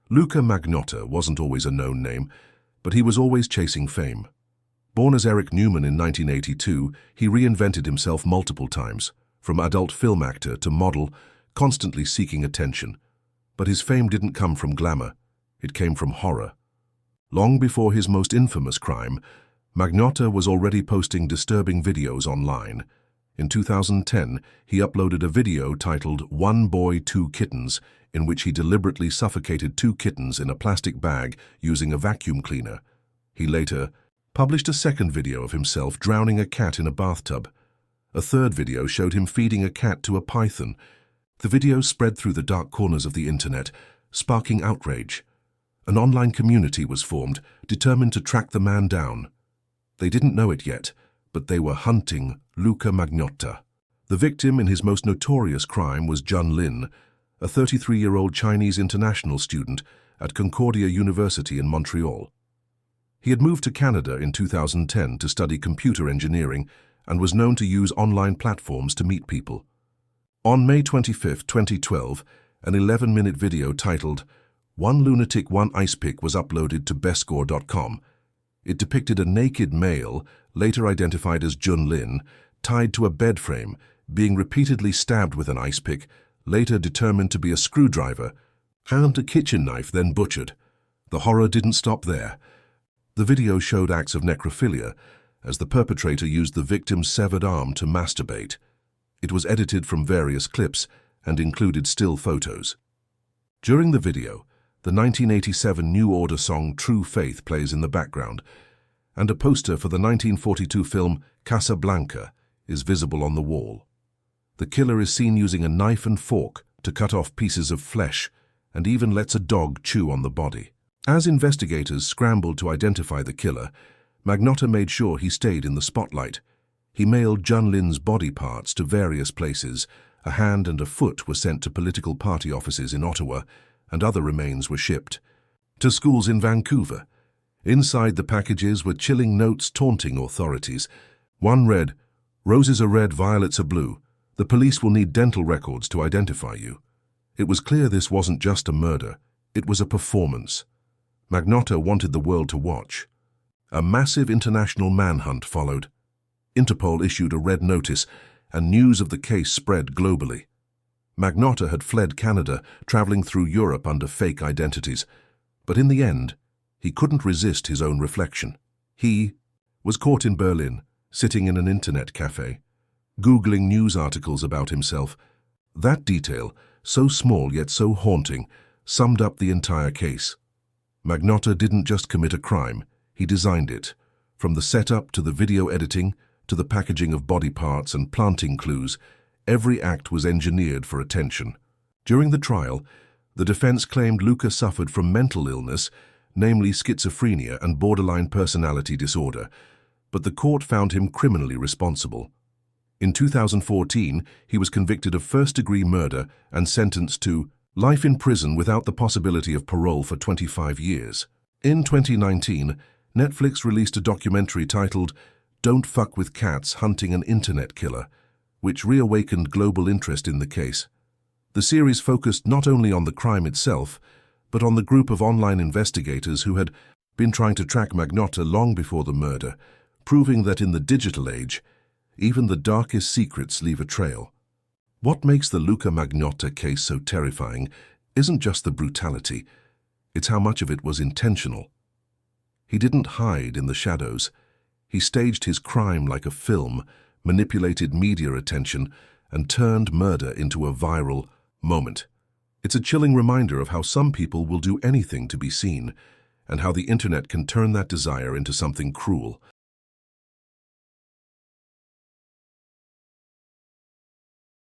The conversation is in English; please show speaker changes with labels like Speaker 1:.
Speaker 1: Luka Magnotta wasn't always a known name, but he was always chasing fame. Born as Eric Newman in 1982, he reinvented himself multiple times, from adult film actor to model, constantly seeking attention. But his fame didn't come from glamour, it came from horror. Long before his most infamous crime, Magnotta was already posting disturbing videos online. In 2010, he uploaded a video titled "One Boy, Two Kittens," in which he deliberately suffocated two kittens in a plastic bag using a vacuum cleaner. He later published a second video of himself drowning a cat in a bathtub. A third video showed him feeding a cat to a python. The video spread through the dark corners of the internet, sparking outrage. An online community was formed, determined to track the man down. They didn't know it yet, but they were hunting Luka Magnotta. The victim in his most notorious crime was Jun Lin, a 33-year-old Chinese international student at Concordia University in Montreal. He had moved to Canada in 2010 to study computer engineering and was known to use online platforms to meet people. On May 25, 2012, an 11-minute video titled "One Lunatic, One Ice Pick" was uploaded to bestscore.com. It depicted a naked male, later identified as Jun Lin, tied to a bed frame, being repeatedly stabbed with an ice pick, later determined to be a screwdriver, and a kitchen knife, then butchered. The horror didn't stop there. The video showed acts of necrophilia, as the perpetrator used the victim's severed arm to masturbate. It was edited from various clips and included still photos. During the video, the 1987 New Order song "True Faith" plays in the background, and a poster for the 1942 film Casablanca is visible on the wall. The killer is seen using a knife and fork to cut off pieces of flesh and even lets a dog chew on the body. As investigators scrambled to identify the killer, Magnotta made sure he stayed in the spotlight. He mailed Jun Lin's body parts to various places. A hand and a foot were sent to political party offices in Ottawa, and other remains were shipped to schools in Vancouver. Inside the packages were chilling notes taunting authorities. One read, "Roses are red, violets are blue. The police will need dental records to identify you." It was clear this wasn't just a murder, it was a performance. Magnotta wanted the world to watch. A massive international manhunt followed. Interpol issued a red notice, and news of the case spread globally. Magnotta had fled Canada, traveling through Europe under fake identities. But in the end, he couldn't resist his own reflection. He was caught in Berlin, sitting in an internet cafe, Googling news articles about himself. That detail, so small yet so haunting, summed up the entire case. Magnotta didn't just commit a crime, he designed it. From the setup to the video editing, to the packaging of body parts and planting clues, every act was engineered for attention. During the trial, the defense claimed Luka suffered from mental illness, namely schizophrenia and borderline personality disorder, but the court found him criminally responsible. In 2014, he was convicted of first-degree murder and sentenced to life in prison without the possibility of parole for 25 years. In 2019, Netflix released a documentary titled "Don't Fuck with Cats: Hunting an Internet Killer," which reawakened global interest in the case. The series focused not only on the crime itself, but on the group of online investigators who had been trying to track Magnotta long before the murder, proving that in the digital age, even the darkest secrets leave a trail. What makes the Luka Magnotta case so terrifying isn't just the brutality, it's how much of it was intentional. He didn't hide in the shadows. He staged his crime like a film, manipulated media attention, and turned murder into a viral moment. It's a chilling reminder of how some people will do anything to be seen, and how the internet can turn that desire into something cruel.